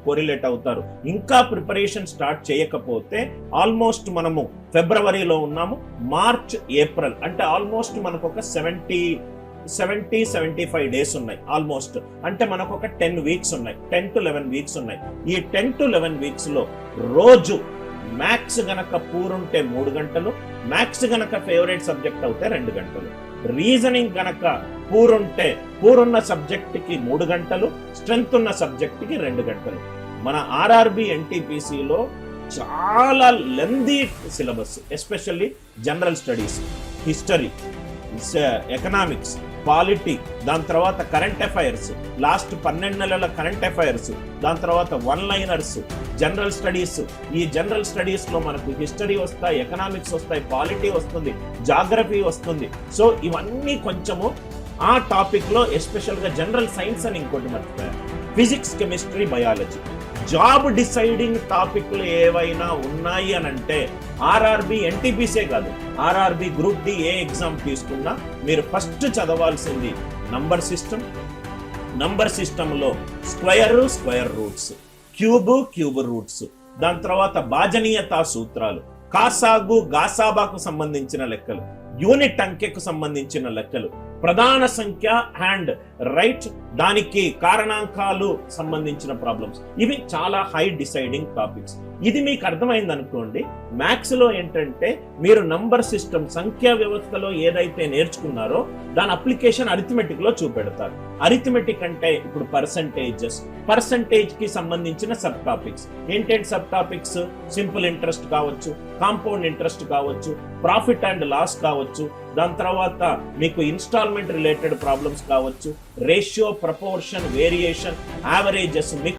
Correlate అవుతారు. ఇంకా preparation start చేయకపోతే ఆల్మోస్ట్ మనము ఫిబ్రవరిలో ఉన్నాము, మార్చ్ ఏప్రిల్ అంటే ఆల్మోస్ట్ మనకు ఒక 75 డేస్ ఉన్నాయి ఆల్మోస్ట్. అంటే మనకు ఒక 10 వీక్స్ ఉన్నాయి, 10 to 11 వీక్స్ ఉన్నాయి. ఈ 10 to 11 వీక్స్ లో రోజు మ్యాథ్స్ గనక పూరుంటే 3 గంటలు, మ్యాథ్స్ గనక ఫేవరెట్ సబ్జెక్ట్ అవుతే 2 గంటలు, రీజనింగ్ గనక పూరున్న సబ్జెక్ట్ కి 3 గంటలు, స్ట్రెంగ్త్ ఉన్న సబ్జెక్ట్ కి 2 గంటలు. మన ఆర్ఆర్బి ఎన్టీపీసీలో చాలా lengthy syllabus, especially general studies, history, economics, polity, దాని తర్వాత కరెంట్ అఫైర్స్, లాస్ట్ 12 నెలల కరెంట్ అఫైర్స్, దాని తర్వాత వన్ లైనర్స్, జనరల్ స్టడీస్. ఈ జనరల్ స్టడీస్ లో మనకు హిస్టరీ వస్తాయి, ఎకనామిక్స్ వస్తాయి, పాలిటీ వస్తుంది, జాగ్రఫీ వస్తుంది. సో ఇవన్నీ కొంచెము ఆ టాపిక్ లో, ఎస్పెషల్ గా జనరల్ సైన్స్ అని ఇంకోటి మర్చిపోయారు, physics, chemistry, biology. Job deciding టాపిక్లు ఏవైనా ఉన్నాయి అని అంటే ఆర్ఆర్బి ఎన్టీపీసీ కాదు, ఆర్ఆర్బి గ్రూప్ డి ఏ ఎగ్జామ్ తీసుకున్నా మీరు ఫస్ట్ చదవాల్సింది నంబర్ సిస్టమ్. నంబర్ సిస్టంలో స్క్వేర్ రూట్స్, క్యూబ్ రూట్స్, దాని తర్వాత భాజనీయతా సూత్రాలు, కాసాగు గాసాబాకు సంబంధించిన లెక్కలు, యూనిట్ అంకెకు సంబంధించిన లెక్కలు, ప్రధాన సంఖ్య అండ్ రైట్ దానికి కారణాంకాలు సంబంధించిన ప్రాబ్లమ్స్. ఇవి చాలా హై డిసైడింగ్ టాపిక్స్. ఇది మీకు అర్థమైంది అనుకోండి. మ్యాథ్స్ లో ఏంటంటే మీరు నంబర్ సిస్టమ్, సంఖ్యా వ్యవస్థలో ఏదైతే నేర్చుకున్నారో దాని అప్లికేషన్ అరిథమెటిక్ లో చూపెడతారు. అరిథమెటిక్ అంటే ఇప్పుడు పర్సంటేజ్ కి సంబంధించిన సబ్ టాపిక్స్ ఏంటంటే సబ్ టాపిక్స్ సింపుల్ ఇంట్రెస్ట్ కావచ్చు, కాంపౌండ్ ఇంట్రెస్ట్ కావచ్చు, ప్రాఫిట్ అండ్ లాస్ కావచ్చు, దాని తర్వాత మీకు ఇన్స్టాల్మెంట్ రిలేటెడ్ ప్రాబ్లమ్స్ కావచ్చు, రేషియో, ప్రపోర్షన్, వేరియేషన్, యావరేజెస్,